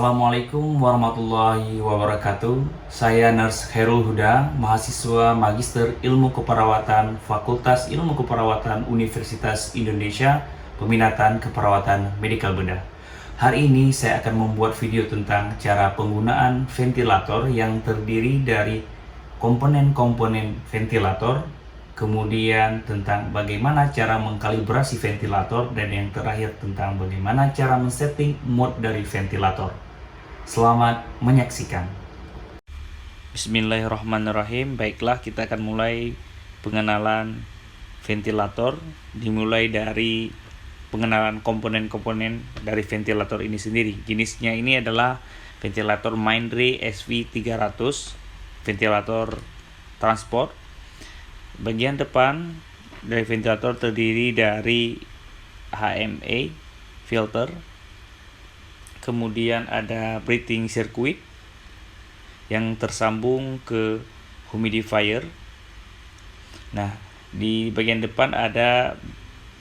Assalamualaikum warahmatullahi wabarakatuh. Saya Nurse Khairul Huda, mahasiswa Magister Ilmu Keperawatan Fakultas Ilmu Keperawatan Universitas Indonesia, peminatan keperawatan medikal bedah. Hari ini saya akan membuat video tentang cara penggunaan ventilator yang terdiri dari komponen-komponen ventilator, kemudian tentang bagaimana cara mengkalibrasi ventilator, dan yang terakhir tentang bagaimana cara men-setting mode dari ventilator. Selamat menyaksikan. Bismillahirrahmanirrahim. Baiklah, kita akan mulai pengenalan ventilator, dimulai dari pengenalan komponen-komponen dari ventilator ini sendiri. Jenisnya ini adalah ventilator Mindray SV300, ventilator transport. Bagian depan dari ventilator terdiri dari HMA filter, kemudian ada breathing circuit yang tersambung ke humidifier. Nah, di bagian depan ada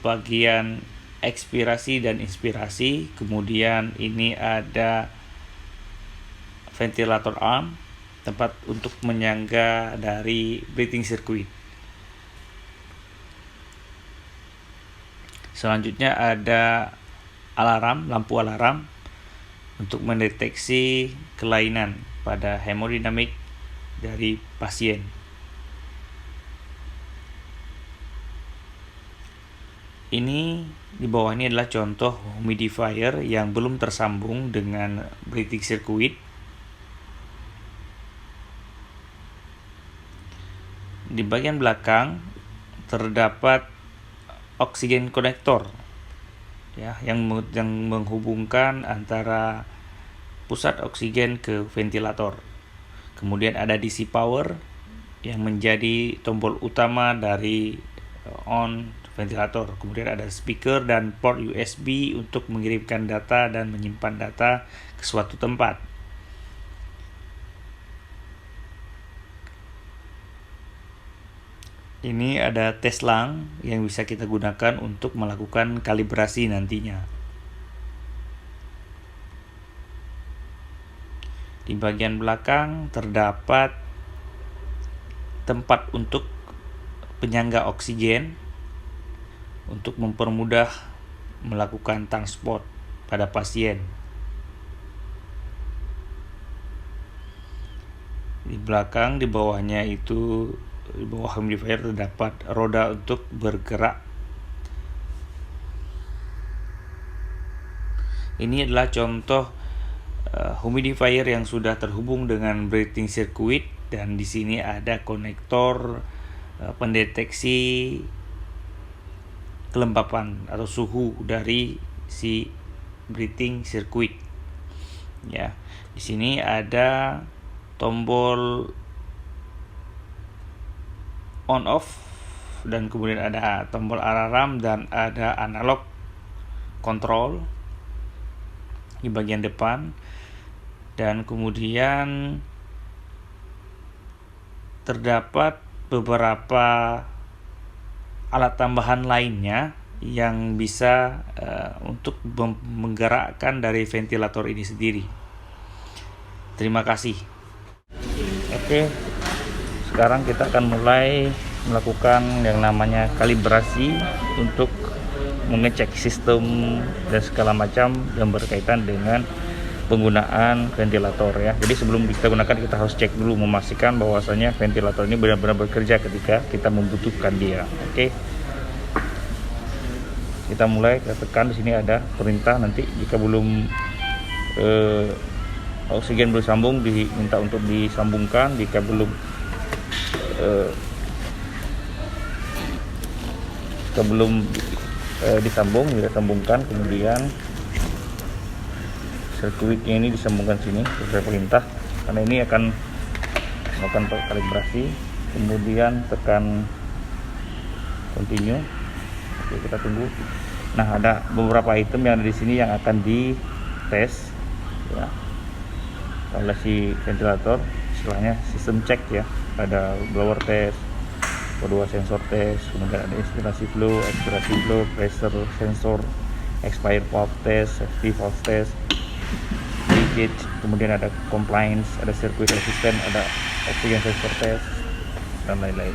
bagian ekspirasi dan inspirasi, kemudian ini ada ventilator arm, tempat untuk menyangga dari breathing circuit. Selanjutnya ada alarm, lampu alarm untuk mendeteksi kelainan pada hemodinamik dari pasien. Ini di bawah ini adalah contoh humidifier yang belum tersambung dengan breathing circuit. Di bagian belakang terdapat oksigen konektor, ya, yang menghubungkan antara pusat oksigen ke ventilator. Kemudian ada DC power yang menjadi tombol utama dari on ventilator. Kemudian ada speaker dan port USB untuk mengirimkan data dan menyimpan data ke suatu tempat. Ini ada tes lang yang bisa kita gunakan untuk melakukan kalibrasi nantinya. Di bagian belakang terdapat tempat untuk penyangga oksigen untuk mempermudah melakukan transport pada pasien. Di belakang, di bawahnya itu, di bawah humidifier terdapat roda untuk bergerak. Ini adalah contoh humidifier yang sudah terhubung dengan breathing circuit, dan di sini ada konektor pendeteksi kelembapan atau suhu dari si breathing circuit. Ya, di sini ada tombol on off, dan kemudian ada tombol alarm dan ada analog control di bagian depan, dan kemudian terdapat beberapa alat tambahan lainnya yang bisa untuk menggerakkan dari ventilator ini sendiri. Terima kasih. Oke. Sekarang kita akan mulai melakukan yang namanya kalibrasi untuk mengecek sistem dan segala macam yang berkaitan dengan penggunaan ventilator, ya. Jadi sebelum kita gunakan, kita harus cek dulu, memastikan bahwasanya ventilator ini benar-benar bekerja ketika kita membutuhkan dia. Oke. Kita mulai, kita tekan di sini ada perintah, nanti jika belum oksigen belum sambung diminta untuk disambungkan, jika belum disambung, kita sambungkan, kemudian sirkuitnya ini disambungkan sini sesuai perintah, karena ini akan melakukan kalibrasi. Kemudian tekan continue. Oke, kita tunggu. Nah, ada beberapa item yang ada di sini yang akan dites, ya, oleh si ventilator, istilahnya sistem check, ya. Ada blower test, kedua sensor test, kemudian ada inspirasi flow, expirasi flow, pressure sensor, expired valve test, safety valve test. Jadi gauge, kemudian ada compliance, ada circuit resistant, ada oxygen sensor test, dan lain-lain.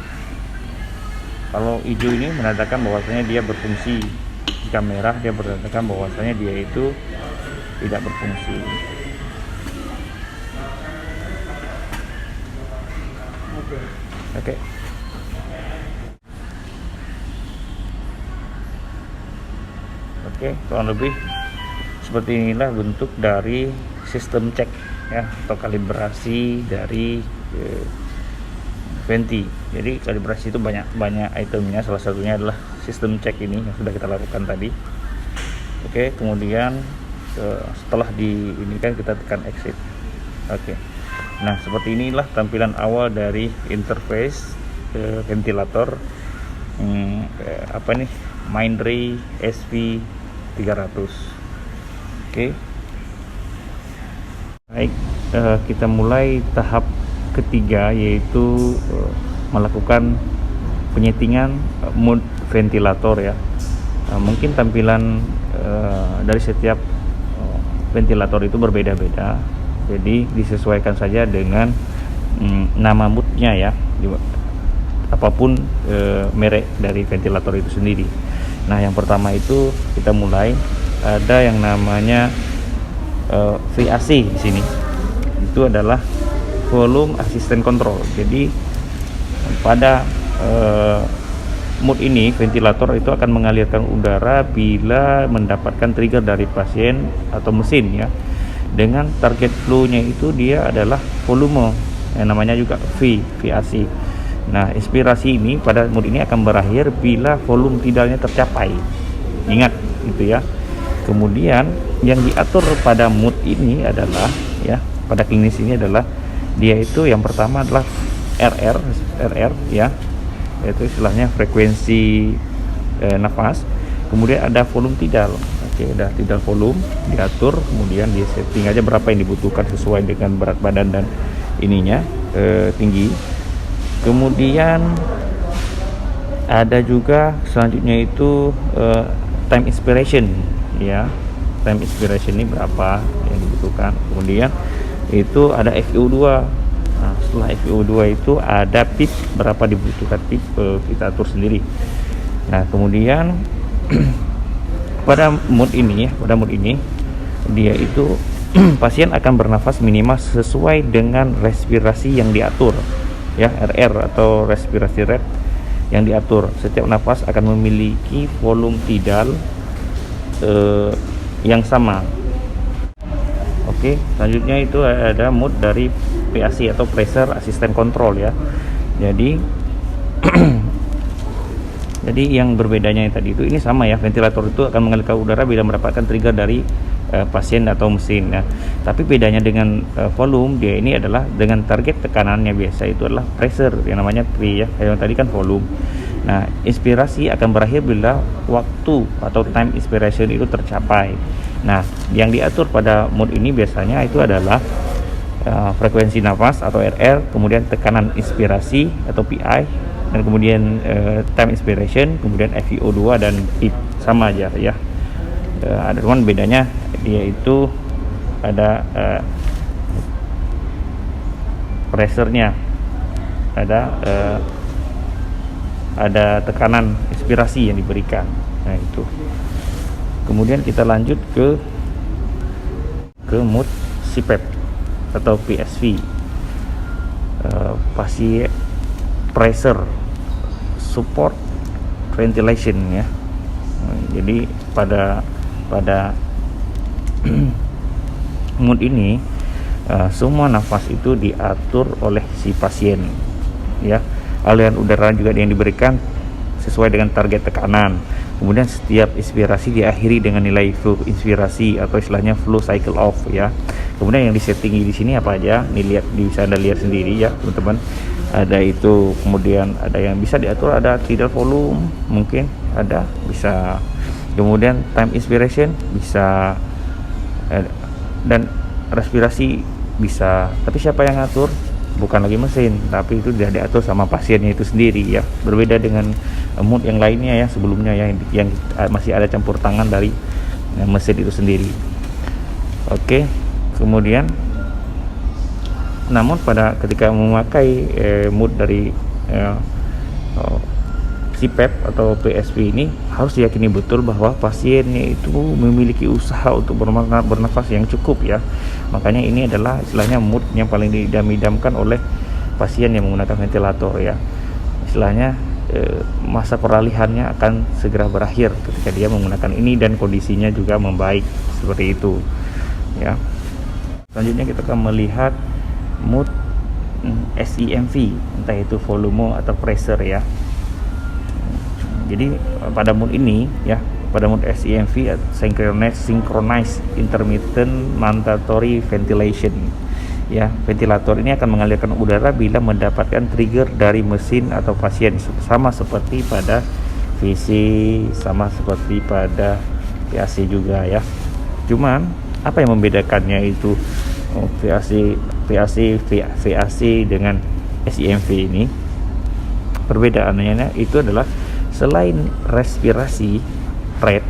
Kalau hijau ini menandakan bahwasanya dia berfungsi, jika merah dia menandakan bahwasanya dia itu tidak berfungsi. Oke. Oke, kurang lebih seperti inilah bentuk dari sistem cek ya, atau kalibrasi dari Venti. Jadi kalibrasi itu banyak itemnya, salah satunya adalah sistem cek ini yang sudah kita lakukan tadi. Oke, kemudian setelah ini kan kita tekan exit. Oke. Nah, seperti inilah tampilan awal dari interface ventilator Mindray SV300. Oke. Baik, kita mulai tahap ketiga, yaitu melakukan penyetingan mode ventilator ya. Mungkin tampilan dari setiap ventilator itu berbeda-beda, jadi disesuaikan saja dengan nama moodnya ya, apapun merek dari ventilator itu sendiri. Nah, yang pertama itu kita mulai ada yang namanya VAC di sini. Itu adalah volume assistant control. Jadi pada mode ini ventilator itu akan mengalirkan udara bila mendapatkan trigger dari pasien atau mesin ya. Dengan target flow-nya itu dia adalah volume, yang namanya juga VAC. Nah, inspirasi ini pada mode ini akan berakhir bila volume tidalnya tercapai. Ingat gitu ya. Kemudian yang diatur pada mode ini adalah ya, pada klinis ini adalah dia itu yang pertama adalah RR ya, yaitu istilahnya frekuensi nafas. Kemudian ada volume tidal. Oke, ada tidal volume diatur, kemudian di setting aja berapa yang dibutuhkan sesuai dengan berat badan dan ininya tinggi. Kemudian ada juga selanjutnya itu time inspiration ya, time inspiration ini berapa yang dibutuhkan. Kemudian itu ada FiO2. Nah, setelah FiO2 itu ada PIP, berapa dibutuhkan PIP, kita atur sendiri. Nah, kemudian pada mode ini dia itu pasien akan bernafas minimal sesuai dengan respirasi yang diatur ya, RR atau respirasi rate yang diatur. Setiap nafas akan memiliki volume tidal yang sama. Oke, selanjutnya itu ada mode dari PAC atau pressure assistant control ya. Jadi jadi yang berbedanya yang tadi itu, ini sama ya, ventilator itu akan mengalirkan udara bila mendapatkan trigger dari pasien atau mesin. Nah, tapi bedanya dengan volume, dia ini adalah dengan target tekanannya biasa itu adalah pressure yang namanya P ya. Yang tadi kan volume. Nah, inspirasi akan berakhir bila waktu atau time inspiration itu tercapai. Nah, yang diatur pada mode ini biasanya itu adalah frekuensi nafas atau RR, kemudian tekanan inspirasi atau PI, dan kemudian time inspiration, kemudian FiO2 dan PIP, sama aja ya. Ada cuman bedanya dia itu ada pressure-nya, ada tekanan inspirasi yang diberikan. Nah, itu. Kemudian kita lanjut ke mode CPAP atau PSV, pasien pressure support ventilation ya. Jadi pada mode ini semua nafas itu diatur oleh si pasien ya. Aliran udara juga yang diberikan sesuai dengan target tekanan. Kemudian setiap inspirasi diakhiri dengan nilai flow inspirasi atau istilahnya flow cycle off ya. Kemudian yang disetting di sini apa aja? Nih, bisa Anda lihat sendiri ya, teman-teman. Ada itu, kemudian ada yang bisa diatur, ada tidal volume, mungkin ada bisa. Kemudian time inspiration bisa, dan respirasi bisa. Tapi siapa yang ngatur? Bukan lagi mesin, tapi itu sudah diatur sama pasiennya itu sendiri ya. Berbeda dengan mode yang lainnya ya, sebelumnya yang masih ada campur tangan dari mesin itu sendiri. Oke, Kemudian namun ketika memakai mood dari CPAP atau PSP ini, harus diyakini betul bahwa pasiennya itu memiliki usaha untuk bernafas yang cukup ya. Makanya ini adalah istilahnya mood yang paling didam-idamkan oleh pasien yang menggunakan ventilator ya. Istilahnya masa peralihannya akan segera berakhir ketika dia menggunakan ini dan kondisinya juga membaik seperti itu ya. Selanjutnya kita akan melihat mood SEMV, entah itu volume atau pressure ya. Jadi pada mood ini ya, pada mood SEMV, synchronized intermittent mandatory ventilation ya, ventilator ini akan mengalirkan udara bila mendapatkan trigger dari mesin atau pasien, sama seperti pada VC, sama seperti pada PAC juga ya. Cuman apa yang membedakannya itu VAC dengan SEMV ini? Perbedaannya itu adalah selain respirasi rate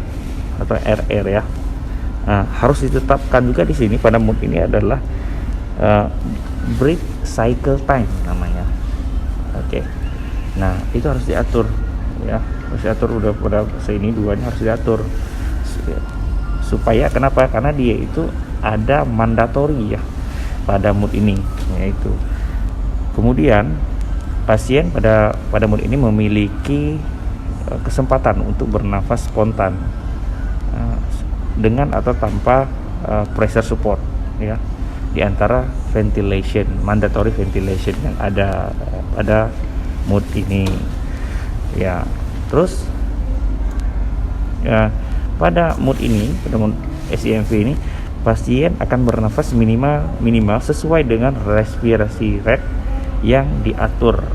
atau RR ya, harus ditetapkan juga di sini pada mood ini adalah breath cycle time namanya. Oke. Nah, itu harus diatur ya. Harus diatur, udah pada sini duanya harus diatur. Supaya kenapa? Karena dia itu ada mandatori ya pada mood ini, yaitu kemudian pasien pada mood ini memiliki kesempatan untuk bernafas spontan dengan atau tanpa pressure support ya, di antara mandatory ventilation yang ada pada mood ini ya. Terus ya, pada mood SEMV ini pasien akan bernafas minimal sesuai dengan respirasi rate yang diatur